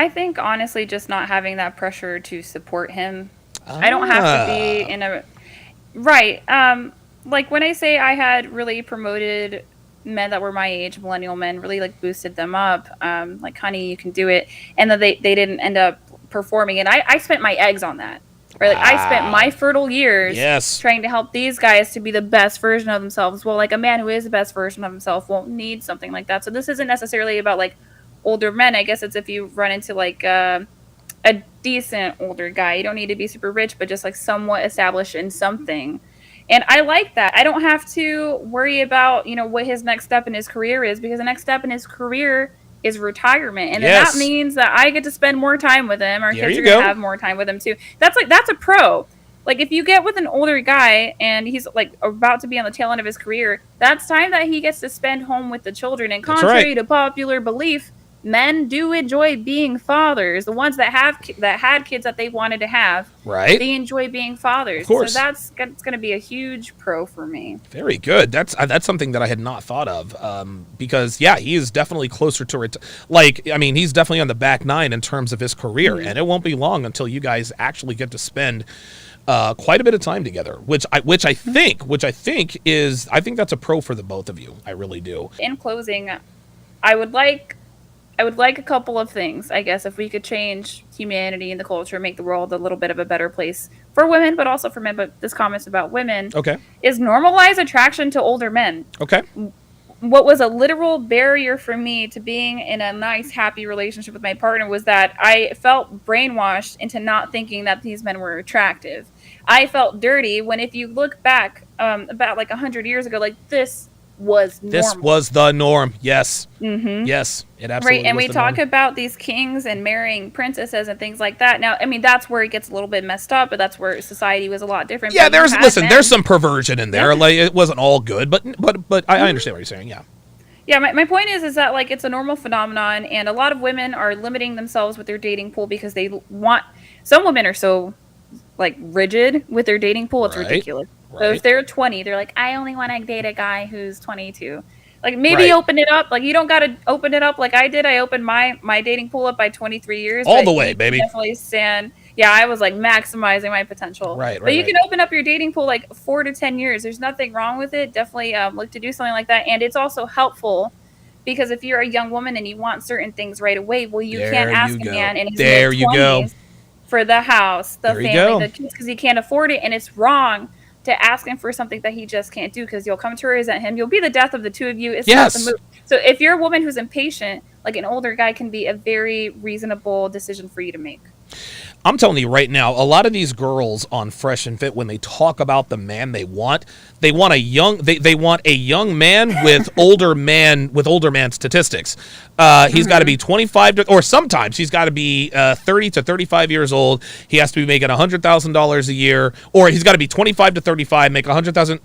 I think honestly, just not having that pressure to support him. I don't have to be in a right. Like when I say I had really promoted men that were my age, millennial men, really like boosted them up. Like, honey, you can do it, and then they didn't end up performing. And I spent my eggs on that. Right, like I spent my Wow. fertile years Yes. trying to help these guys to be the best version of themselves. Well, like a man who is the best version of himself won't need something like that. So this isn't necessarily about like older men. I guess it's if you run into like a decent older guy. You don't need to be super rich, but just like somewhat established in something. And I like that. I don't have to worry about, what his next step in his career is, because the next step in his career is retirement. And then that Yes. means that I get to spend more time with him. Our There kids you are going to go. have more time with him too. That's a pro. Like if you get with an older guy and he's like about to be on the tail end of his career, that's time that he gets to spend home with the children. And That's right. contrary to popular belief, men do enjoy being fathers. The ones that had kids that they wanted to have, Right. they enjoy being Of fathers. So course. that's going to be a huge pro for me. Very good. That's something that I had not thought of. Because yeah, he is definitely closer to like I mean, he's definitely on the back nine in terms of his career, and it won't be long until you guys actually get to spend quite a bit of time together, which I think that's a pro for the both of you. I really do. In closing, I would like I would like a couple of things, I guess, if we could change humanity and the culture, make the world a little bit of a better place for women, but also for men. But this comment's about women. Okay. Is normalize attraction to older men. Okay. What was a literal barrier for me to being in a nice, happy relationship with my partner was that I felt brainwashed into not thinking that these men were attractive. I felt dirty when, if you look back about like 100 years ago, like this was This normal. was the norm. Yes. Mm-hmm. Yes. It Right, absolutely and was we the talk norm. about these kings and marrying princesses and things like that. Now, I mean, that's where it gets a little bit messed up, but that's where society was a lot different. Yeah, But you had there's men. some perversion in there. Yeah. Like it wasn't all good, but I understand what you're saying. Yeah. Yeah, my point is that like it's a normal phenomenon, and a lot of women are limiting themselves with their dating pool because they want. Some women are so like rigid with their dating pool, it's Right. ridiculous. So Right. if they're 20, they're like, I only want to date a guy who's 22. Like maybe Right. open it up. Like you don't got to open it up like I did. I opened my dating pool up by 23 years. All But the way, you baby. definitely stand. Yeah, I was like maximizing my potential. Right. But Right. you Right. can open up your dating pool like 4 to 10 years. There's nothing wrong with it. Definitely look to do something like that. And it's also helpful because if you're a young woman and you want certain things right away, well, you can't There ask you a go. man in his mid There you go. 20s for the house, the There you family, go. the kids, because he can't afford it. And it's wrong to ask him for something that he just can't do, because you'll come to resent him. You'll be the death of the two of you. It's not the Yes. move. So if you're a woman who's impatient, like an older guy can be a very reasonable decision for you to make. I'm telling you right now, a lot of these girls on Fresh and Fit, when they talk about the man they want a young they want a young man with older man statistics. He's got to be 25 to, or sometimes he's got to be 30 to 35 years old. He has to be making $100,000 a year, or he's got to be 25 to 35, make 100,000.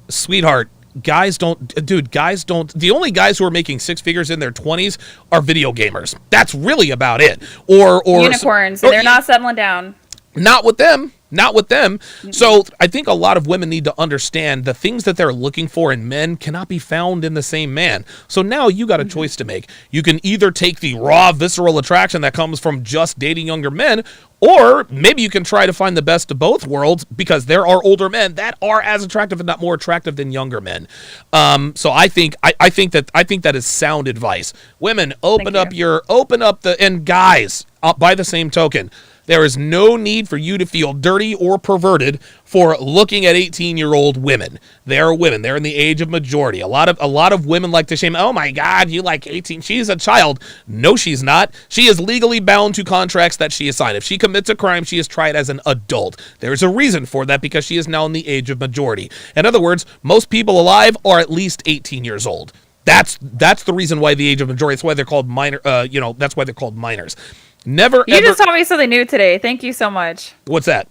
Sweetheart, guys don't. The only guys who are making six figures in their 20s are video gamers. That's really about it. Or Unicorns, and they're not settling down. not with them. Not with them. So I think a lot of women need to understand the things that they're looking for in men cannot be found in the same man. So now you got a choice to make. You can either take the raw, visceral attraction that comes from just dating younger men, or maybe you can try to find the best of both worlds, because there are older men that are as attractive, if not more attractive, than younger men. So I think that is sound advice. Women, open up the, and guys, by the same token, there is no need for you to feel dirty or perverted for looking at 18-year-old women. They're women. They're in the age of majority. A lot of women like to shame, oh my God, you like 18. She's a child. No, she's not. She is legally bound to contracts that she has signed. If she commits a crime, she is tried as an adult. There's a reason for that, because she is now in the age of majority. In other words, most people alive are at least 18 years old. That's the reason why the age of majority. That's why they're called minor. That's why they're called minors. Never. You ever, just taught me something new today. Thank you so much. What's that?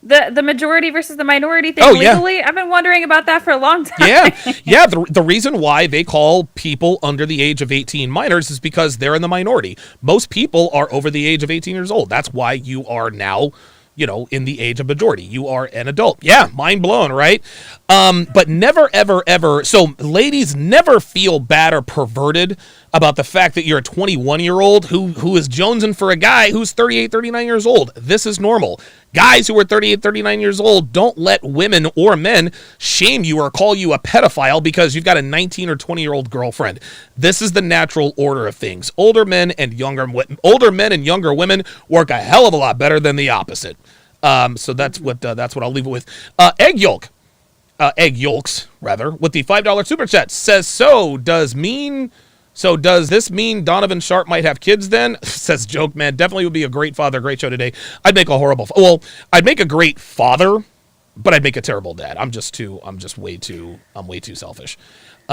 The majority versus the minority thing Oh, yeah. legally. I've been wondering about that for a long time. Yeah. The reason why they call people under the age of 18 minors is because they're in the minority. Most people are over the age of 18 years old. That's why you are now, in the age of majority. You are an adult. Yeah, mind blown, right? But never, ever, ever. So ladies, never feel bad or perverted about the fact that you're a 21-year-old who is jonesing for a guy who's 38, 39 years old. This is normal. Guys who are 38, 39 years old, don't let women or men shame you or call you a pedophile because you've got a 19 or 20-year-old girlfriend. This is the natural order of things. Older men and younger women work a hell of a lot better than the opposite. So that's what I'll leave it with. Egg yolks rather, with the $5 super chat says, So does this mean Donovan Sharpe might have kids then? Says Joke Man. Definitely would be a great father. Great show today. I'd make a great father, but I'd make a terrible dad. I'm way too selfish.